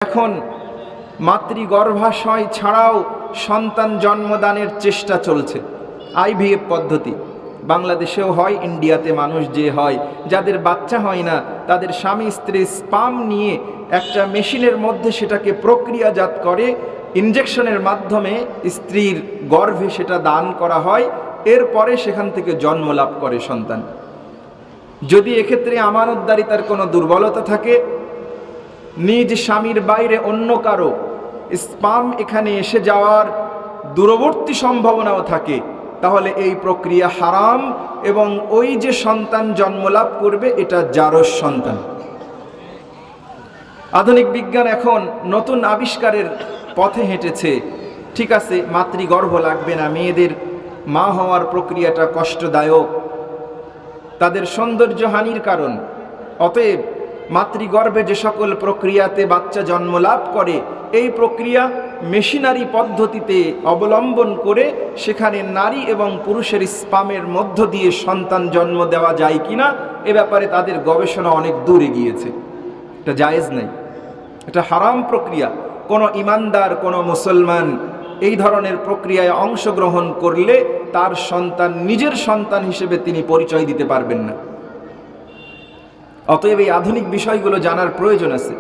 এখন মাতৃগর্ভাশয় ছাড়াও সন্তান জন্মদানের চেষ্টা চলছে। আইভিএফ পদ্ধতি বাংলাদেশেও হয়, ইন্ডিয়াতে মানুষ যে হয়, যাদের বাচ্চা হয় না তাদের স্বামী স্ত্রী স্পাম নিয়ে একটা মেশিনের মধ্যে সেটাকে প্রক্রিয়াজাত করে ইনজেকশনের মাধ্যমে স্ত্রীর গর্ভে সেটা দান করা হয়, এরপরে সেখান থেকে জন্ম লাভ করে সন্তান। যদি এক্ষেত্রে আমানতদারিতার কোনো দুর্বলতা থাকে, নিজ স্বামীর বাইরে অন্য কারো স্পাম এখানে এসে যাওয়ার দূরবর্তী সম্ভাবনাও থাকে, তাহলে এই প্রক্রিয়া হারাম এবং ওই যে সন্তান জন্মলাভ করবে এটা জারজ সন্তান। আধুনিক বিজ্ঞান এখন নতুন আবিষ্কারের পথে হেঁটেছে। ঠিক আছে, মাতৃগর্ভ লাগবে না, মেয়েদের মা হওয়ার প্রক্রিয়াটা কষ্টদায়ক, তাদের সৌন্দর্যহানির কারণ। অতএব মাতৃগর্ভে যে সকল প্রক্রিয়াতে বাচ্চা জন্ম লাভ করে এই প্রক্রিয়া মেশিনারি পদ্ধতিতে অবলম্বন করে সেখানে নারী এবং পুরুষের স্পামের মধ্য দিয়ে সন্তান জন্ম দেওয়া যায় কিনা এ ব্যাপারে তাদের গবেষণা অনেক দূরে গিয়েছে। এটা জায়েজ নেই, এটা হারাম প্রক্রিয়া। কোনো ইমানদার, কোনো মুসলমান এই ধরনের প্রক্রিয়ায় অংশগ্রহণ করলে তার সন্তান নিজের সন্তান হিসেবে তিনি পরিচয় দিতে পারবেন না। অতএব এই আধুনিক বিষয়গুলো জানার প্রয়োজন আছে।